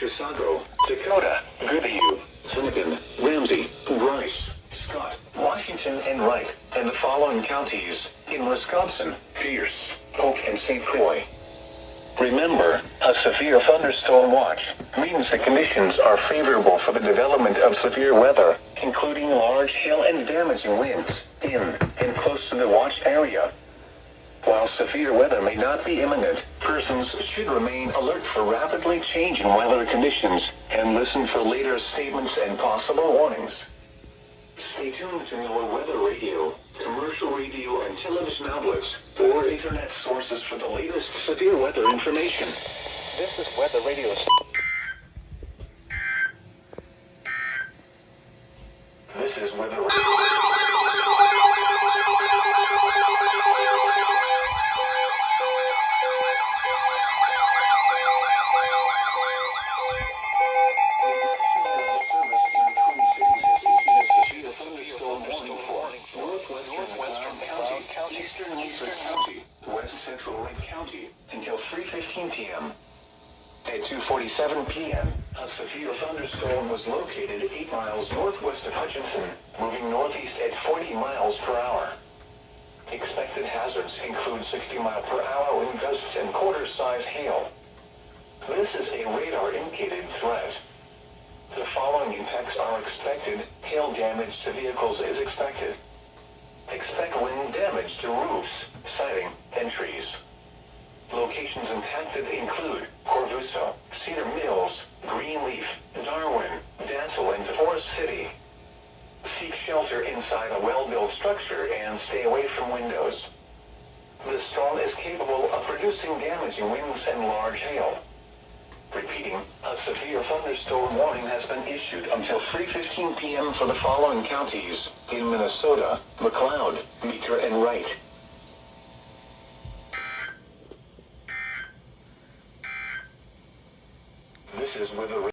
Chisago, Dakota, Goodhue, Finnegan, Ramsey, Bryce, Scott, Washington, and Wright, and the following counties in Wisconsin: Pierce, Polk, and St. Croix. Remember, a severe thunderstorm watch means the conditions are favorable for the development of severe weather, including large hail and damaging winds in and close to the watch area. While severe weather may not be imminent, persons should remain alert for rapidly changing weather conditions and listen for later statements and possible warnings. Stay tuned to our weather radio, commercial radio and television outlets, or internet sources for the latest severe weather information. This is Weather Radio. This is Weather Radio. Until 3:15 p.m. At 2:47 p.m., a severe thunderstorm was located 8 miles northwest of Hutchinson, moving northeast at 40 miles per hour. Expected hazards include 60-mile-per-hour wind gusts and quarter-size hail. This is a radar-indicated threat. The following impacts are expected. Hail damage to vehicles is expected. Expect wind damage to roofs, siding, and trees. Locations impacted include Corvuso, Cedar Mills, Greenleaf, Darwin, Dancel, and Forest City. Seek shelter inside a well-built structure and stay away from windows. The storm is capable of producing damaging winds and large hail. Repeating, a severe thunderstorm warning has been issued until 3:15 p.m. for the following counties in Minnesota: McLeod, Meeker, and Wright. This is Weather.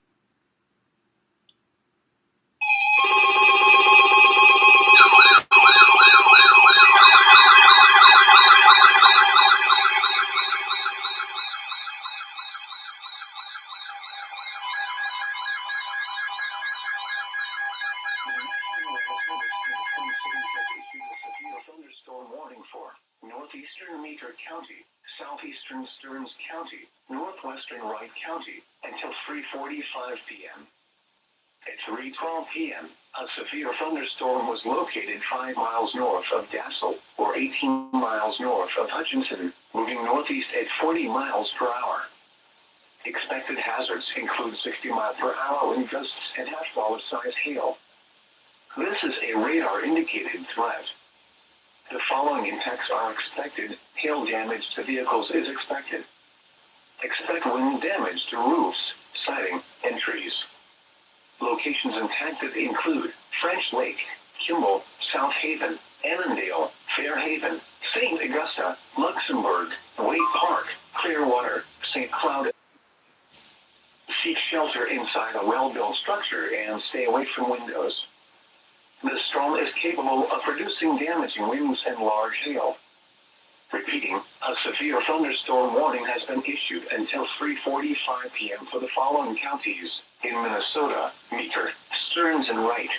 Thunderstorm warning for northeastern Meeker County, southeastern Stearns County, northwestern Wright County, until 3:45 p.m. At 3:12 p.m., a severe thunderstorm was located 5 miles north of Dassel, or 18 miles north of Hutchinson, moving northeast at 40 miles per hour. Expected hazards include 60-mile-per-hour wind gusts and half-dollar-size hail. This is a radar-indicated threat. The following impacts are expected. Hail damage to vehicles is expected. Expect wind damage to roofs, siding, and trees. Locations impacted include French Lake, Kimball, South Haven, Annandale, Fairhaven, St. Augusta, Luxembourg, Wade Park, Clearwater, St. Cloud. Seek shelter inside a well-built structure and stay away from windows. The storm is capable of producing damaging winds and large hail. Repeating, a severe thunderstorm warning has been issued until 3:45 p.m. for the following counties in Minnesota: Meeker, Stearns, and Wright.